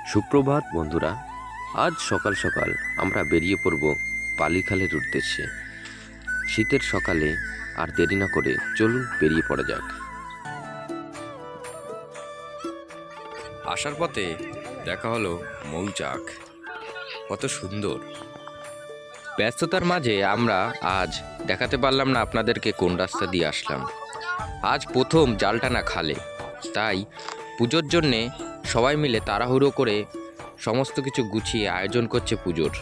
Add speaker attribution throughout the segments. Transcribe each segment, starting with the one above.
Speaker 1: সুপ্রভাত বন্ধুরা, আজ সকাল সকাল আমরা বেরিয়ে পড়ব বালিখালের উদ্দেশ্যে। শীতের সকালে আর দেরি না করে চলুন বেরিয়ে পড়া যাক। আসার পথে দেখা হলো মৌচাক, কত সুন্দর। ব্যস্ততার মাঝে আমরা আজ দেখাতে পারলাম না আপনাদেরকে কোন রাস্তা দিয়ে আসলাম। আজ প্রথম জাল টানা খালে, তাই পুজোর জন্যে সবাই মিলে তাড়াহুড়ো করে সমস্ত কিছু গুছিয়ে আয়োজন করছে পুজোর।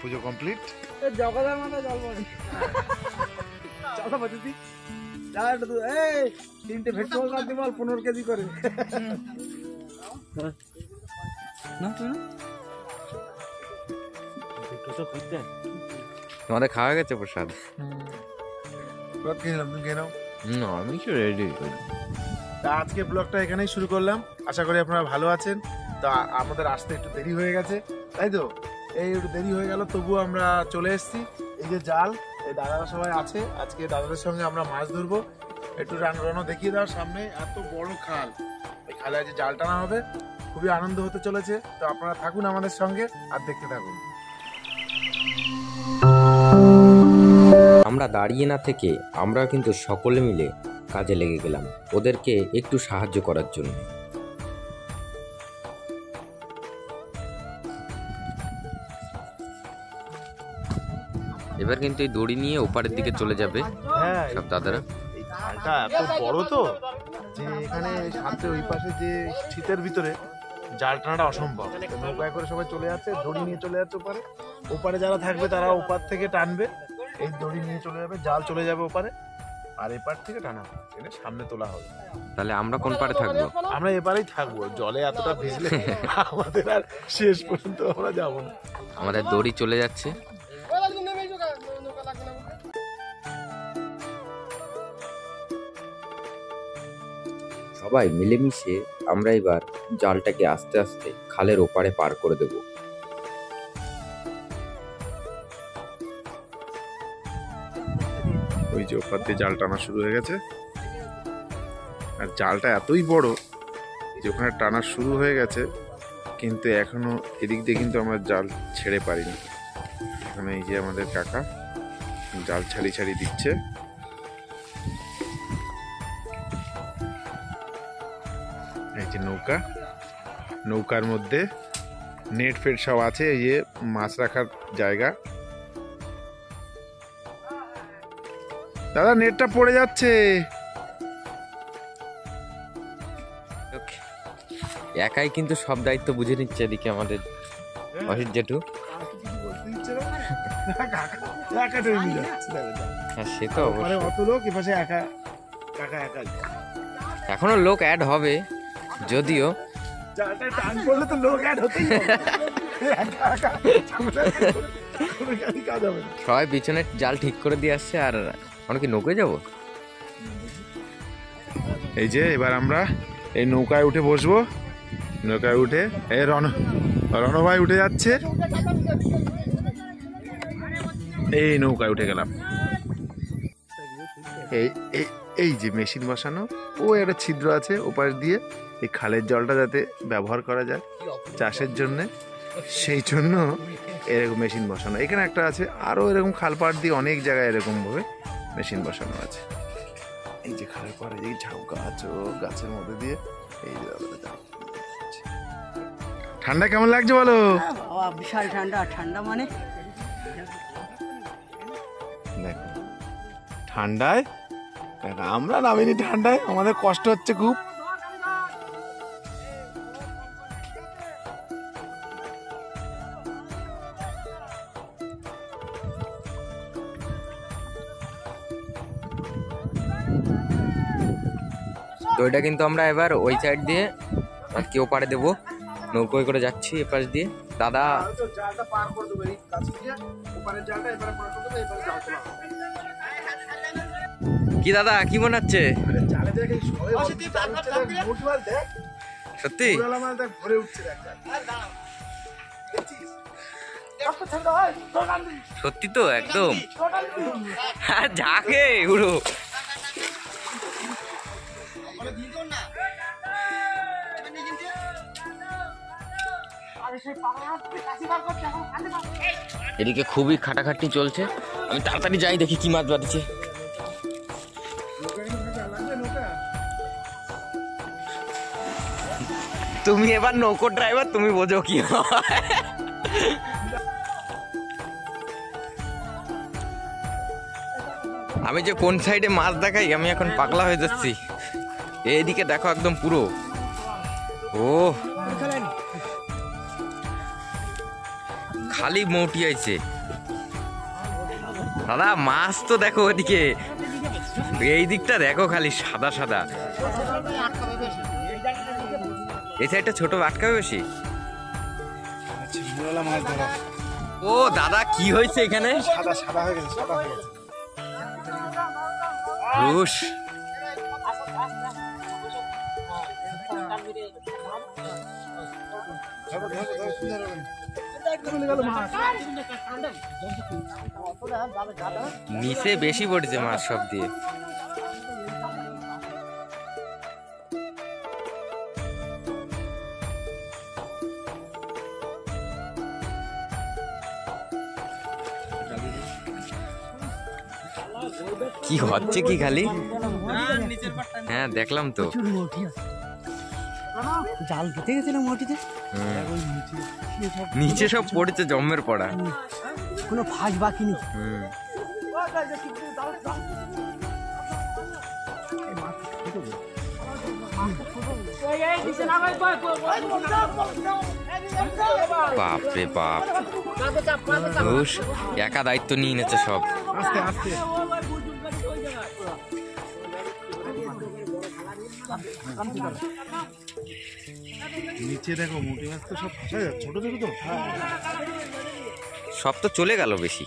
Speaker 2: পুজো কমপ্লিট।
Speaker 3: জগদার মাথা জল পড়ে চলো বাজুতি যা একটু এই তিনটে ভেট্টল কাট দিবাল 15 কেজি করে না তুই না দুটো খুঁজতে
Speaker 1: তোমাদের খাওয়া গেছে প্রসাদ?
Speaker 2: ব্লগ কিনলাম, তুমি কেন?
Speaker 1: না, আমি কি রেডি।
Speaker 2: তা আজকে ব্লগটা এখানেই শুরু করলাম। আশা করি আপনারা ভালো আছেন। তা আমাদের আসতে একটু দেরি হয়ে গেছে, তাই তো এই একটু দেরি হয়ে গেল, তবুও আমরা চলে এসেছি। এই যে জাল, এই দাদারা সবাই আছে, আজকে দাদাদের সঙ্গে আমরা মাছ ধরবো। একটু রানো দেখিয়ে দেওয়ার সামনে এত বড় খাল, এই খালে আজ জাল টানা হবে, খুবই আনন্দ হতে চলেছে। তো আপনারা থাকুন আমাদের সঙ্গে আর দেখতে থাকুন।
Speaker 1: আমরা দাঁড়িয়ে না থেকে আমরা কিন্তু সকলে মিলে কাজে লেগে গেলাম ওদেরকে একটু সাহায্য করার জন্য। এবার কিন্তু এই দড়ি নিয়ে ওপারের দিকে চলে যাবে সব দাদারা।
Speaker 2: এই খালটা এত বড় তো যে এখানে সাথে ওই পাশে যে শীতের ভিতরে জাল টানাটা অসম্ভব। নৌকায় করে সবাই চলে যাচ্ছে, দড়ি নিয়ে চলে যাচ্ছে ওপারে। ওপারে যারা থাকবে তারা ওপার থেকে টানবে, এই দড়ি নিয়ে চলে যাবে, জাল চলে যাবে ওপারে, আর এপার থেকে টানা হবে, এনে সামনে তোলা হবে।
Speaker 1: তাহলে আমরা কোন পারে থাকবো?
Speaker 2: আমরা এপারেই থাকবো, জলে এতটা ভিজলে আমাদের আর শেষ পর্যন্ত আমরা যাবো না।
Speaker 1: আমাদের দড়ি চলে যাচ্ছে। সবাই মিলেমিশে আমরা এবার জালটাকে আস্তে আস্তে খালের ওপারে পার করে দেব।
Speaker 2: ওই যে ওপার দিয়ে জাল টানা শুরু হয়ে গেছে, আর জালটা এতই বড় যে ওখানে টানা শুরু হয়ে গেছে, কিন্তু এখনো এদিক দিয়ে কিন্তু আমরা জাল ছেড়ে পারিনি। এখানে এই যে আমাদের কাকা জাল ছাড়ি ছাড়ি দিচ্ছে। এই যে নৌকা, নৌকার মধ্যে নেট ফেট সব আছে, এই যে মাছ রাখার জায়গা। দাদা নেটটা পড়ে যাচ্ছে।
Speaker 1: একাই কিন্তু সব দায়িত্ব বুঝে নিচ্ছে এদিকে আমাদের অসিত জেঠু। হ্যাঁ, সে তো অবশ্যই।
Speaker 2: অত লোক এপাশে একা, কাকা একাই।
Speaker 1: এখনো লোক অ্যাড হবে, যদিও
Speaker 2: জালটা টান পড়লে তো লোক অ্যাড হতেই হবে। কাজ হবে না।
Speaker 1: সবাই পিছনে জাল ঠিক করে দিয়ে আসছে। আর আমরা কি নৌকায় যাবো?
Speaker 2: এই যে এবার আমরা এই নৌকায় উঠে বসবো। নৌকায় উঠে এই রণভাই উঠে যাচ্ছে, এই নৌকায় উঠে গেলাম। এই এই এই যে মেশিন বসানো, ও একটা ছিদ্র আছে ওপাশ দিয়ে এই খালের জলটা যাতে ব্যবহার করা যায় চাষের জন্য, সেই জন্য এরকম মেশিন বসানো। এখানে একটা আছে, আরও এরকম খাল পাড় দিয়ে অনেক জায়গায় এরকম ভাবে মেশিন বসানো আছে। এই যে খালের পরে যে ঝাউ গাছ, ও গাছের মধ্যে দিয়ে এই যে ঠান্ডা কেমন লাগছে বলো?
Speaker 3: বিশাল ঠান্ডা। ঠান্ডা মানে
Speaker 2: দেখো ঠান্ডায়, দেখো আমরা নামিনি ঠান্ডায়, আমাদের কষ্ট হচ্ছে খুব।
Speaker 1: দইটা কিন্তু আমরা এবার ওই সাইড দিয়ে আর কেউ পাড়ে দেবো, নৌকোয় করে যাচ্ছি এপাশ দিয়ে। দাদা
Speaker 2: জালটা পার করে দেবো, এই কাছে দিয়ে ওপারের জালটা এবারে পার করে দেবো, এবারে জাল তোলা হবে।
Speaker 1: কি দাদা কি মনে হচ্ছে?
Speaker 2: আরে জালে দেখ এই সবে জাল উঠছে, দেখ মোট মাছ দেখ,
Speaker 1: সত্যি
Speaker 2: পুরালা মাছ দেখ ভরে উঠছে, দেখ জাল। দেখছিস?
Speaker 1: সত্যি তো একদম ঝাঁকে উড়ো। এদিকে খুবই খাটাখাটনি চলছে, আমি তাড়াতাড়ি যাই দেখি কি মাছ বাড়িছে। তুমি এবার নৌকো ড্রাইভার, তুমি বোঝো কি হয়। আমি যে কোন সাইডে মাছ দেখাই, আমি এখন পাগলা হয়ে যাচ্ছি। এইদিকে দেখো একদম পুরো, ও খালি মৌটি আইছে। দাদা মাছ তো দেখো ওদিকে, এই দিকটা দেখো খালি সাদা সাদা। এই সাইডটা ছোট আটকাবে বেশি।
Speaker 2: পুরালা মাছ ধরা,
Speaker 1: ও দাদা কি হয়েছে এখানে?
Speaker 2: সাদা সাদা হয়ে গেছে, সাদা হয়ে গেছে।
Speaker 1: রুশ
Speaker 2: ধরো, ধরো, ধরো, সুন্দর হবে।
Speaker 1: নিচে বেশি পড়েছে মাছ সব দিয়ে। কি হচ্ছে কি খালি? হ্যাঁ দেখলাম তো।
Speaker 3: জাল দিতে গেছিল মোটিতে,
Speaker 1: নিচে সব পড়েছে জম্মের পড়া।
Speaker 3: কোনো ফাঁস বাকি নেই।
Speaker 1: বাপ রে বাপ, ঘুষ একা দায়িত্ব নিয়ে নিয়েছে সব।
Speaker 2: আস্তে আস্তে নিচে দেখো মোটি মাছ তো সব ফসা যাচ্ছে, ছোট ছোট তো।
Speaker 1: সব তো চলে গেল বেশি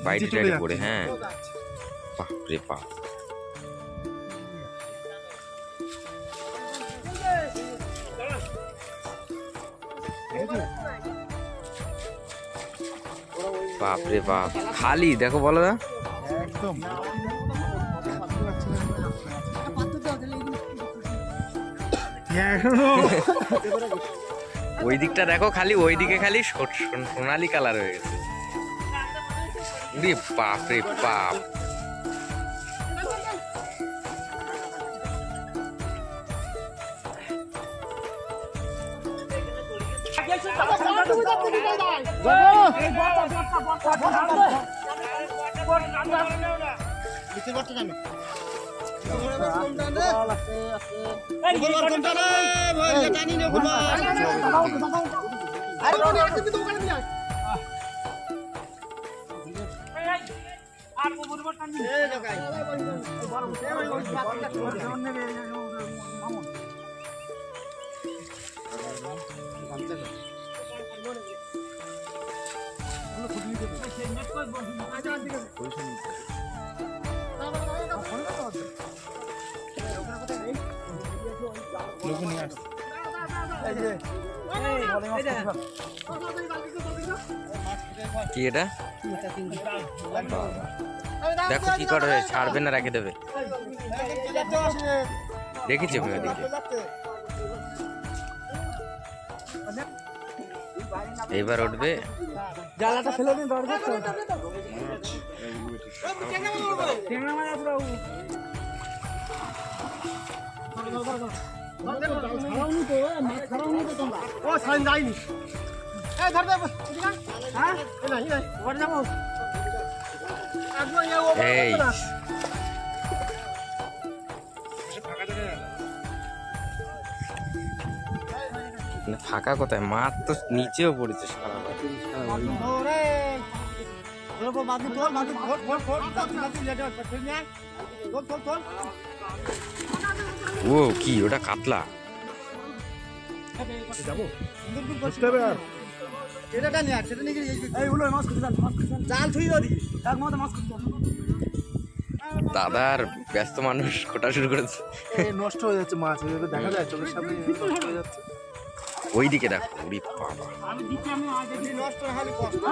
Speaker 1: বাইরে
Speaker 2: নিচে চলে
Speaker 1: টাইরে
Speaker 2: যাচ্ছে।
Speaker 1: পড়ে। হ্যাঁ বাপ রে বাপ, বাপ রে বাপ, খালি দেখো বলো না।
Speaker 2: একদম
Speaker 1: ওই দিকটা দেখো খালি, ওই দিকে খালি সোনালি কালার হয়ে গেছে। উরে বাপ রে বাপ, কি এটা দেখো কি করে, ছাড়বে না রেখে দেবে। দেখেছি আমি ওদিকে। এইবার উঠবে,
Speaker 3: জালাটা ফেলে দিন, দরজা এই ধর দে হ্যাঁ এই না ওখানে যাবো একবার ইয়ে ও
Speaker 1: এই না, ফাঁকা কোথায়, মাছ তো নিচেও পড়েছে সারা মাঠ।
Speaker 3: ওরে ওরে বাদু তোল বাদু ফট ফট ফট বাদু বাদু লেটা ফট নিয়ে তোল তোল তোল
Speaker 1: ও কি ওটা কাতলা?
Speaker 3: যাবো সুন্দর করতে হবে আর এটা নিয়ে আর সেটা নিয়ে এই হলো মাছ খুঁজে জাল থুই দাও দিকে এক মত মাছ খুঁজতে
Speaker 1: দাদার ব্যস্ত মানুষ খোটা শুরু করেছে।
Speaker 2: এই নষ্ট হয়ে যাচ্ছে মাছ, এভাবে দেখা যায় চোখের সামনে এভাবে নষ্ট হয়ে যাচ্ছে।
Speaker 1: ওইদিকে দেখো, ওরে বাবা,
Speaker 3: আমি দিচ্ছি আমি আজ দেখি নষ্ট হলে কষ্ট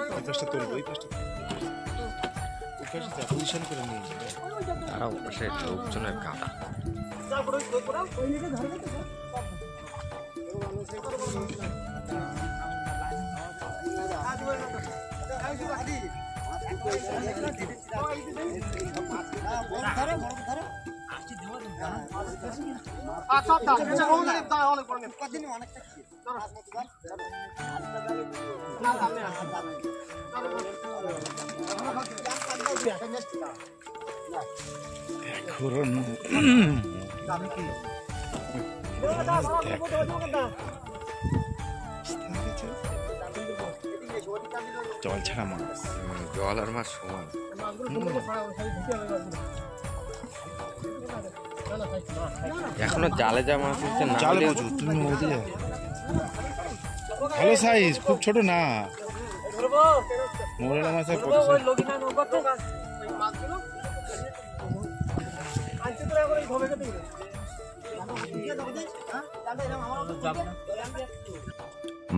Speaker 2: ওই পাশটা তুলবো, ওই পাশটা ওই পাশটা পজিশন করে নিয়ে যাবে।
Speaker 1: তারা ওপাশে লোকজনের কাদা।
Speaker 2: জল ছাড়া মাছ,
Speaker 1: জল আর মাছ সমান। এখনো জালে যা মাছ হচ্ছে না
Speaker 2: জালে
Speaker 1: হলে-
Speaker 2: প্রচুর, তুমি ওদিকে যাও। ভালো সাইজ, খুব ছোট না। মোরেলা মাছ আর কত size?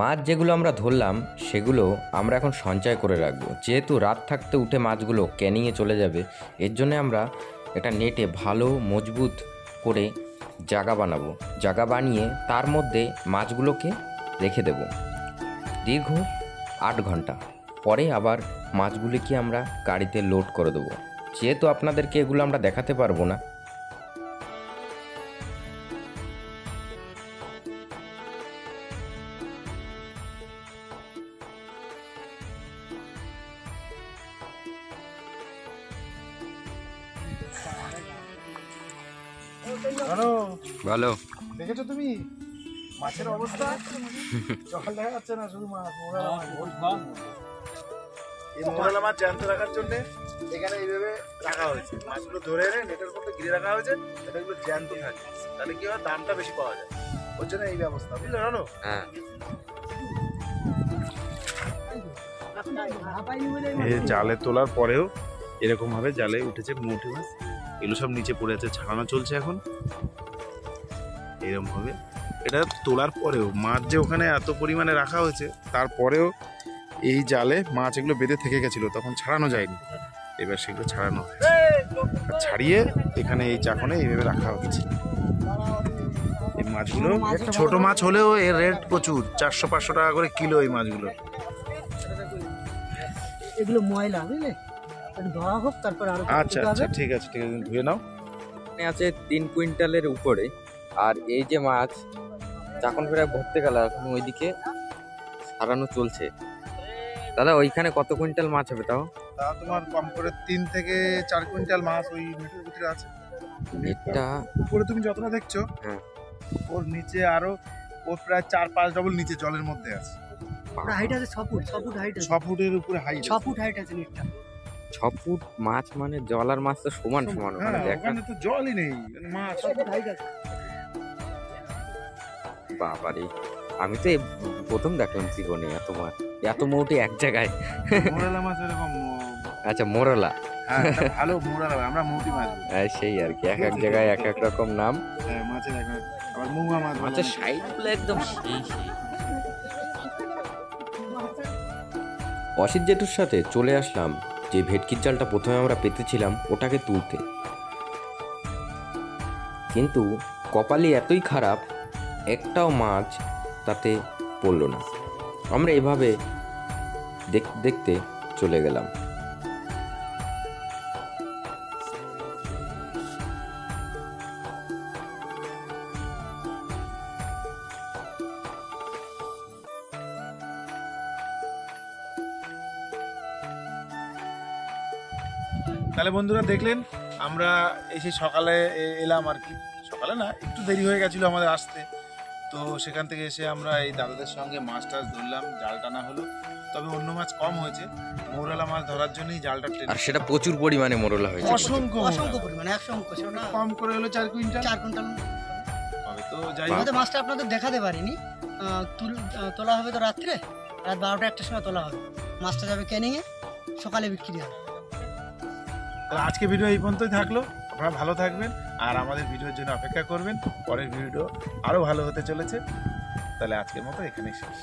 Speaker 1: মাছ যেগুলো আমরা ধরলাম সেগুলো আমরা এখন সঞ্চয় করে রাখবো, যেহেতু রাত থাকতে উঠে মাছগুলো ক্যানিংয়ে চলে যাবে। এর জন্য আমরা একটা নেটে ভালো মজবুত করে জায়গা বানাবো, জায়গা বানিয়ে তার মধ্যে মাছগুলোকে রেখে দেব দীর্ঘ 8 ঘন্টা। পরে আবার মাছগুলিকে আমরা গাড়িতে লোড করে দেবো। যেহেতু আপনাদেরকে এগুলো আমরা দেখাতে পারবো না,
Speaker 2: জানো,
Speaker 1: ভালো
Speaker 2: দেখেছো তুমি মাছের অবস্থা? জল দেখা যাচ্ছে না, শুধু মাছ। এই মোরালা মাছ জ্যান্ত রাখার জন্য এখানে এইভাবে রাখা হয়েছে। মাছগুলো ধরে এনে নেটের মধ্যে ঘিরে রাখা হয়েছে, যাতে এগুলো জ্যান্ত থাকে। তাহলে কি হয়, দামটা বেশি পাওয়া যায়। ওর জন্য এই ব্যবস্থা, বুঝলে জানো?
Speaker 1: হ্যাঁ।
Speaker 2: এই জালে তোলার পরেও এরকম ভাবে জালে উঠেছে মৌটি মাছ। এগুলো সব নিচে পড়ে আছে, ছাড়ানো চলছে এখন এরকম ভাবে। এটা তোলার পরেও মাছ যে ওখানে এত পরিমাণে রাখা হয়েছে, তারপরেও এই জালে মাছ এগুলো বেঁধে থেকে গেছিল, তখন ছাড়ানো যায়নি। এবার সেগুলো ছাড়ানো হয়েছে, আর ছাড়িয়ে এখানে এই চাকনে এইভাবে রাখা হচ্ছে। এই মাছগুলো ছোট মাছ হলেও এর রেট প্রচুর, 400-500 টাকা করে কিলো এই মাছগুলো।
Speaker 3: এগুলো ময়লা বুঝলে একটু ধোয়া হোক তারপর আরো
Speaker 2: আচ্ছা আচ্ছা, ঠিক আছে ঠিক আছে, ধুয়ে নাও।
Speaker 1: এখানে আছে 3 কুইন্টালের উপরে। আর এই যে মাছ যখন প্রায় ভরতে গেল, এখন ওইদিকে সারানো চলছে। দাদা ওইখানে কত কুইন্টাল মাছ হবে তাও?
Speaker 2: তা তোমার কম করে 3 থেকে 4 কুইন্টাল মাছ ওই নেটের ভিতরে আছে।
Speaker 1: নেটটা
Speaker 2: উপরে তুমি যতটা দেখছো,
Speaker 1: হ্যাঁ।
Speaker 2: ওর নিচে আরো, ওর প্রায় 4-5 ডবল নিচে জলের মধ্যে আছে।
Speaker 3: হাইট আছে 6 ফুট হাইট আছে
Speaker 2: 6 ফুটের উপরে হাইট।
Speaker 3: 6 ফুট হাইট আছে নেটটা
Speaker 1: 6 ফুট মাছ, মানে জল আর মাছ তো সমান সমান।
Speaker 2: হ্যাঁ,
Speaker 1: ওখানে দেখা
Speaker 2: ওখানে তো জলই নেই, মাছ।
Speaker 3: 6 ফুট হাইট আছে
Speaker 1: বাবারে, আমি তো এই প্রথম দেখলাম জীবনে এত মাছ, এত মৌটি এক জায়গায়।
Speaker 2: মোরেলা মাছ এরকম।
Speaker 1: আচ্ছা মোরলা,
Speaker 2: হ্যাঁ একটা ভালো মৌরালা আমরা মৌটি মাছ বলি।
Speaker 1: হ্যাঁ, সেই আর কি, এক এক জায়গায় এক এক রকম নাম।
Speaker 2: হ্যাঁ মাছের এখন আবার মৌয়া মাছ বলে।
Speaker 1: মাছের সাইজগুলো একদম সেই সেই। অসিত জেঠুর সাথে চলে আসলাম যে ভেটকির জালটা প্রথমে আমরা পেতেছিলাম ওটাকে তুলতে, কিন্তু কপালি এতই খারাপ, একটাও মাছ তাতে পড়ল না। আমরা এভাবে দেখতে দেখতে চলে গেলাম।
Speaker 2: তাহলে বন্ধুরা দেখলেন আমরা এসে সকালে এলাম আর কি, সকালে না একটু দেরি হয়ে গেছিলো আমাদের আসতে। তো সেখান থেকে এসে আমরা এই দাদাদের সঙ্গে মাছ টাছ ধরলাম, জাল টানা হলো। তবে অন্য মাছ কম হয়েছে, মৌরালা মাছ ধরার জন্যই জালটা টেনে
Speaker 1: আর সেটা প্রচুর পরিমাণে মোরলা হয়েছে।
Speaker 2: অসংখ্য
Speaker 4: অসংখ্য পরিমাণে 100 অঙ্ক সেটা
Speaker 2: কম করে হলো 4 কুইন্টাল
Speaker 4: 4 কুইন্টাল
Speaker 2: হবে। তো যাই হোক,
Speaker 4: আমাদের মাছটা আপনাদের দেখাতে পারিনি। তোলা হবে তো রাত্রে, রাত 12টা 1টার সময় তোলা হবে। মাছটা যাবে ক্যানিংয়ে, সকালে বিক্রি হবে।
Speaker 2: তাহলে আজকে ভিডিও এই পর্যন্তই থাকলো। আপনারা ভালো থাকবেন আর আমাদের ভিডিওর জন্য অপেক্ষা করবেন, পরের ভিডিও আরো ভালো হতে চলেছে। তাহলে আজকের মতো এখানেই শেষ।